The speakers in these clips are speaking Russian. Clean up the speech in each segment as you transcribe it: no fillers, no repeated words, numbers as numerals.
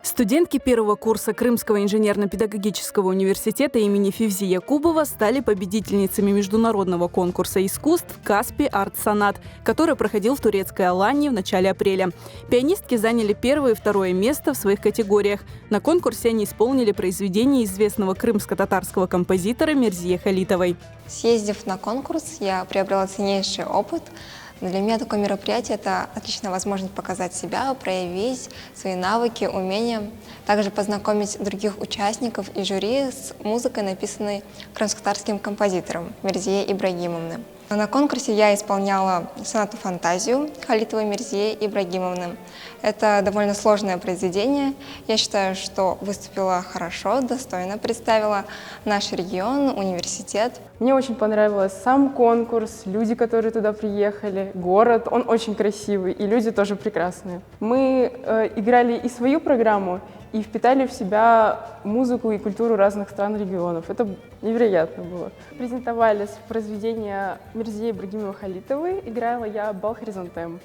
Студентки первого курса Крымского инженерно-педагогического университета имени Февзи Якубова стали победительницами международного конкурса искусств «Каспий Арт-Сонат», который проходил в турецкой Алании в начале апреля. Пианистки заняли первое и второе место в своих категориях. На конкурсе они исполнили произведения известного крымско-татарского композитора Мерзие Халитовой. Съездив на конкурс, я приобрела ценнейший опыт. Для меня такое мероприятие – это отличная возможность показать себя, проявить свои навыки, умения, также познакомить других участников и жюри с музыкой, написанной крымско-татарским композитором Мерзие Ибрагимовны. На конкурсе я исполняла сонату «Фантазию» Халитовой Мерзие Ибрагимовны. Это довольно сложное произведение. Я считаю, что выступила хорошо, достойно представила наш регион, университет. Мне очень понравился сам конкурс, люди, которые туда приехали, город. Он очень красивый, и люди тоже прекрасные. Мы играли и свою программу, и впитали в себя музыку и культуру разных стран и регионов. Это невероятно было. Презентовались произведения Мерзие Ибрагимовой Халитовой. Играла я бал-хризантем.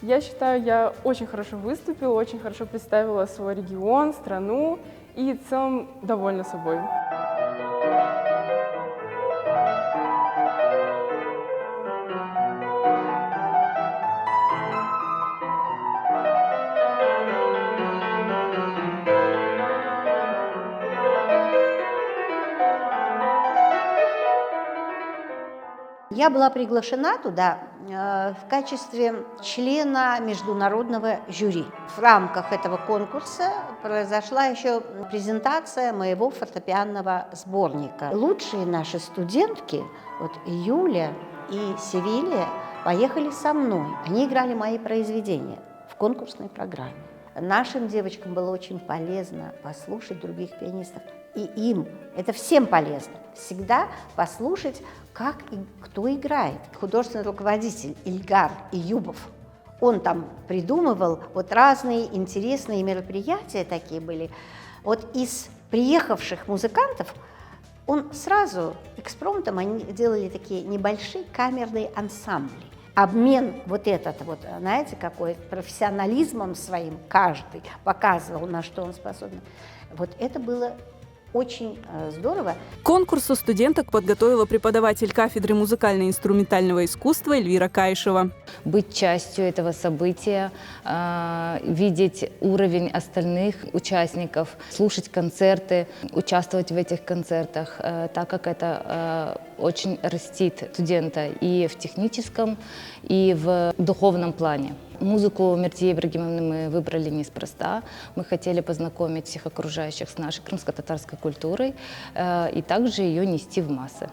Я считаю, я очень хорошо выступила, очень хорошо представила свой регион, страну и в целом довольна собой. Я была приглашена туда в качестве члена международного жюри. В рамках этого конкурса произошла еще презентация моего фортепианного сборника. Лучшие наши студентки, вот Юля и Севилья, поехали со мной. Они играли мои произведения в конкурсной программе. Нашим девочкам было очень полезно послушать других пианистов. И им, это всем полезно, всегда послушать, как и кто играет. Художественный руководитель Ильгар Июбов, он там придумывал вот разные интересные мероприятия такие были. Вот из приехавших музыкантов он сразу экспромтом они делали такие небольшие камерные ансамбли. Обмен вот этот вот, знаете, какой профессионализмом своим каждый показывал, на что он способен. Вот это было очень здорово. К конкурсу студенток подготовила преподаватель кафедры музыкально-инструментального искусства Эльвира Кайшева. Быть частью этого события, видеть уровень остальных участников, слушать концерты, участвовать в этих концертах, так как это очень растит студента и в техническом, и в духовном плане. Музыку Мерзие Ибрагимовны мы выбрали неспроста. Мы хотели познакомить всех окружающих с нашей крымско-татарской культурой и также ее нести в массы.